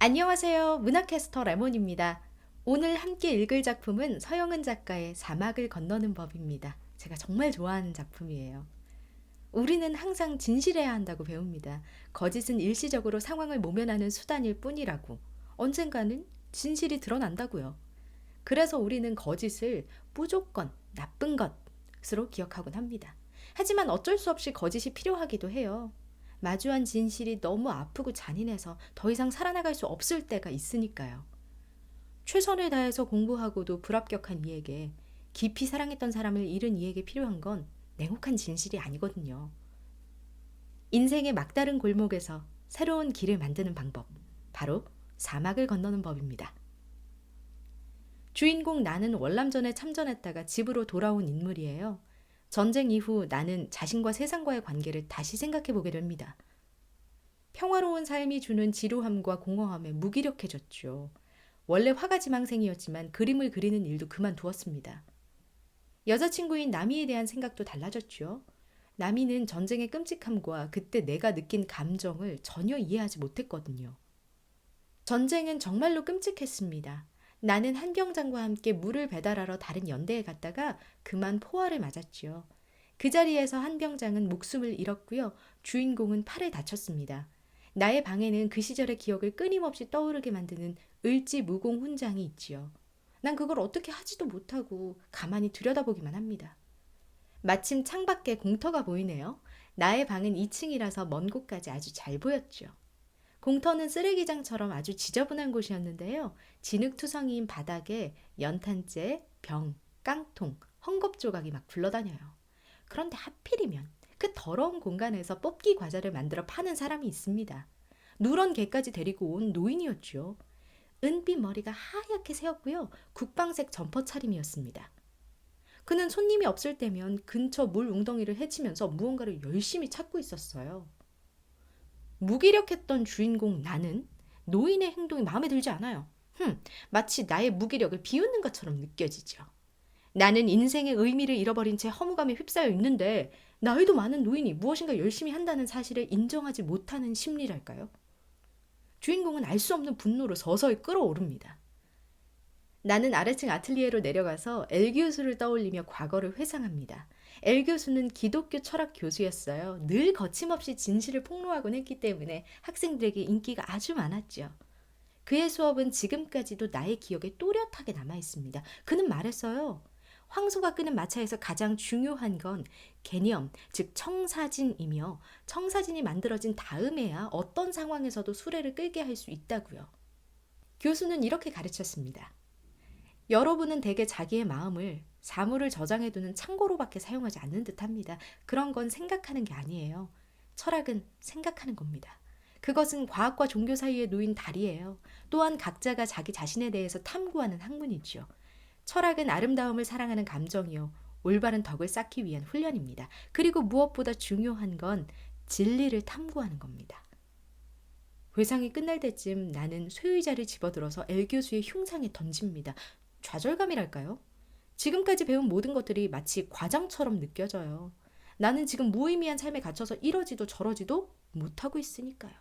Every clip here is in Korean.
안녕하세요. 문학캐스터 레몬입니다. 오늘 함께 읽을 작품은 서영은 작가의 사막을 건너는 법입니다. 제가 정말 좋아하는 작품이에요. 우리는 항상 진실해야 한다고 배웁니다. 거짓은 일시적으로 상황을 모면하는 수단일 뿐이라고. 언젠가는 진실이 드러난다고요. 그래서 우리는 거짓을 무조건 나쁜 것으로 기억하곤 합니다. 하지만 어쩔 수 없이 거짓이 필요하기도 해요. 마주한 진실이 너무 아프고 잔인해서 더 이상 살아나갈 수 없을 때가 있으니까요. 최선을 다해서 공부하고도 불합격한 이에게, 깊이 사랑했던 사람을 잃은 이에게 필요한 건 냉혹한 진실이 아니거든요. 인생의 막다른 골목에서 새로운 길을 만드는 방법, 바로 사막을 건너는 법입니다. 주인공 나는 월남전에 참전했다가 집으로 돌아온 인물이에요. 전쟁 이후 나는 자신과 세상과의 관계를 다시 생각해 보게 됩니다. 평화로운 삶이 주는 지루함과 공허함에 무기력해졌죠. 원래 화가지망생이었지만 그림을 그리는 일도 그만두었습니다. 여자친구인 나미에 대한 생각도 달라졌죠. 나미는 전쟁의 끔찍함과 그때 내가 느낀 감정을 전혀 이해하지 못했거든요. 전쟁은 정말로 끔찍했습니다. 나는 한 병장과 함께 물을 배달하러 다른 연대에 갔다가 그만 포화를 맞았지요. 그 자리에서 한 병장은 목숨을 잃었고요. 주인공은 팔을 다쳤습니다. 나의 방에는 그 시절의 기억을 끊임없이 떠오르게 만드는 을지무공 훈장이 있지요. 난 그걸 어떻게 하지도 못하고 가만히 들여다보기만 합니다. 마침 창밖에 공터가 보이네요. 나의 방은 2층이라서 먼 곳까지 아주 잘 보였죠. 공터는 쓰레기장처럼 아주 지저분한 곳이었는데요. 진흙투성이인 바닥에 연탄재, 병, 깡통, 헝겊 조각이 막 굴러다녀요. 그런데 하필이면 그 더러운 공간에서 뽑기 과자를 만들어 파는 사람이 있습니다. 누런 개까지 데리고 온 노인이었죠. 은빛 머리가 하얗게 새었고요. 국방색 점퍼 차림이었습니다. 그는 손님이 없을 때면 근처 물 웅덩이를 헤치면서 무언가를 열심히 찾고 있었어요. 무기력했던 주인공 나는 노인의 행동이 마음에 들지 않아요. 마치 나의 무기력을 비웃는 것처럼 느껴지죠. 나는 인생의 의미를 잃어버린 채 허무감에 휩싸여 있는데 나이도 많은 노인이 무엇인가 열심히 한다는 사실을 인정하지 못하는 심리랄까요? 주인공은 알 수 없는 분노로 서서히 끓어오릅니다. 나는 아래층 아틀리에로 내려가서 엘 교수를 떠올리며 과거를 회상합니다. 엘 교수는 기독교 철학 교수였어요. 늘 거침없이 진실을 폭로하곤 했기 때문에 학생들에게 인기가 아주 많았죠. 그의 수업은 지금까지도 나의 기억에 또렷하게 남아있습니다. 그는 말했어요. 황소가 끄는 마차에서 가장 중요한 건 개념, 즉 청사진이며 청사진이 만들어진 다음에야 어떤 상황에서도 수레를 끌게 할 수 있다고요. 교수는 이렇게 가르쳤습니다. 여러분은 대개 자기의 마음을 사물을 저장해두는 창고로밖에 사용하지 않는 듯합니다. 그런 건 생각하는 게 아니에요. 철학은 생각하는 겁니다. 그것은 과학과 종교 사이에 놓인 다리예요. 또한 각자가 자기 자신에 대해서 탐구하는 학문이지요. 철학은 아름다움을 사랑하는 감정이요. 올바른 덕을 쌓기 위한 훈련입니다. 그리고 무엇보다 중요한 건 진리를 탐구하는 겁니다. 회상이 끝날 때쯤 나는 쇠의자를 집어들어서 엘 교수의 흉상에 던집니다. 좌절감이랄까요? 지금까지 배운 모든 것들이 마치 과장처럼 느껴져요. 나는 지금 무의미한 삶에 갇혀서 이러지도 저러지도 못하고 있으니까요.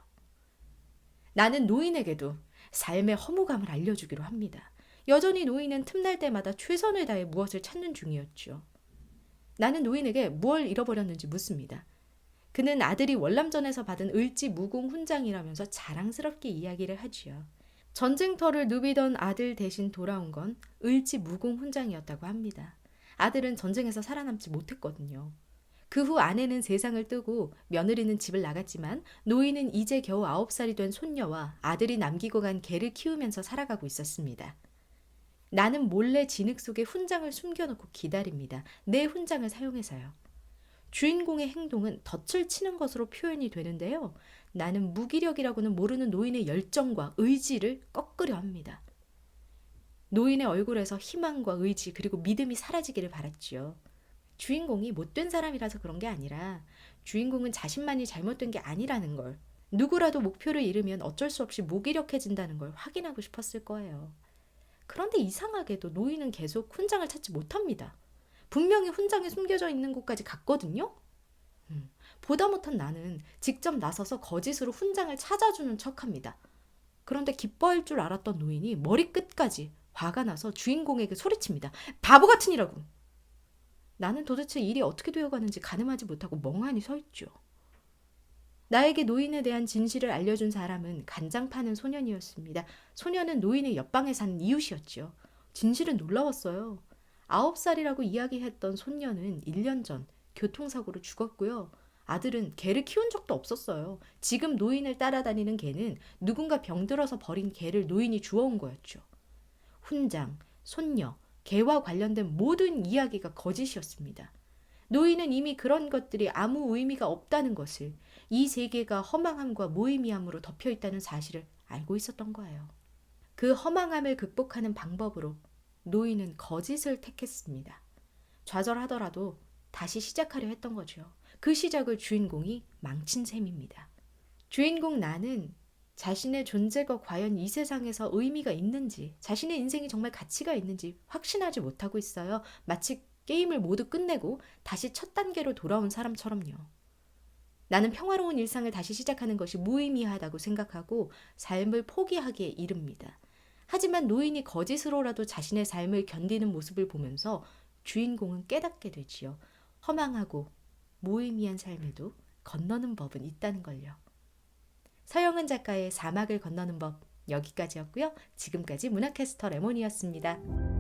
나는 노인에게도 삶의 허무감을 알려주기로 합니다. 여전히 노인은 틈날 때마다 최선을 다해 무엇을 찾는 중이었죠. 나는 노인에게 뭘 잃어버렸는지 묻습니다. 그는 아들이 월남전에서 받은 을지무공 훈장이라면서 자랑스럽게 이야기를 하지요. 전쟁터를 누비던 아들 대신 돌아온 건 을지무공 훈장이었다고 합니다. 아들은 전쟁에서 살아남지 못했거든요. 그 후 아내는 세상을 뜨고 며느리는 집을 나갔지만 노인은 이제 겨우 9살이 된 손녀와 아들이 남기고 간 개를 키우면서 살아가고 있었습니다. 나는 몰래 진흙 속에 훈장을 숨겨놓고 기다립니다. 내 훈장을 사용해서요. 주인공의 행동은 덫을 치는 것으로 표현이 되는데요. 나는 무기력이라고는 모르는 노인의 열정과 의지를 꺾으려 합니다. 노인의 얼굴에서 희망과 의지 그리고 믿음이 사라지기를 바랐지요. 주인공이 못된 사람이라서 그런 게 아니라 주인공은 자신만이 잘못된 게 아니라는 걸, 누구라도 목표를 잃으면 어쩔 수 없이 무기력해진다는 걸 확인하고 싶었을 거예요. 그런데 이상하게도 노인은 계속 훈장을 찾지 못합니다. 분명히 훈장이 숨겨져 있는 곳까지 갔거든요. 보다 못한 나는 직접 나서서 거짓으로 훈장을 찾아주는 척합니다. 그런데 기뻐할 줄 알았던 노인이 머리끝까지 화가 나서 주인공에게 소리칩니다. 바보 같으니라고. 나는 도대체 일이 어떻게 되어가는지 가늠하지 못하고 멍하니 서 있죠. 나에게 노인에 대한 진실을 알려준 사람은 간장 파는 소년이었습니다. 소년은 노인의 옆방에 사는 이웃이었죠. 진실은 놀라웠어요. 9살이라고 이야기했던 손녀는 1년 전 교통사고로 죽었고요. 아들은 개를 키운 적도 없었어요. 지금 노인을 따라다니는 개는 누군가 병들어서 버린 개를 노인이 주워온 거였죠. 훈장, 손녀, 개와 관련된 모든 이야기가 거짓이었습니다. 노인은 이미 그런 것들이 아무 의미가 없다는 것을, 이 세계가 허망함과 무의미함으로 덮여 있다는 사실을 알고 있었던 거예요. 그 허망함을 극복하는 방법으로 노인은 거짓을 택했습니다. 좌절하더라도 다시 시작하려 했던 거죠. 그 시작을 주인공이 망친 셈입니다. 주인공 나는 자신의 존재가 과연 이 세상에서 의미가 있는지, 자신의 인생이 정말 가치가 있는지 확신하지 못하고 있어요. 마치 게임을 모두 끝내고 다시 첫 단계로 돌아온 사람처럼요. 나는 평화로운 일상을 다시 시작하는 것이 무의미하다고 생각하고 삶을 포기하기에 이릅니다. 하지만 노인이 거짓으로라도 자신의 삶을 견디는 모습을 보면서 주인공은 깨닫게 되지요. 허망하고 무의미한 삶에도 건너는 법은 있다는 걸요. 서영은 작가의 사막을 건너는 법, 여기까지였고요. 지금까지 문화캐스터 레몬이었습니다.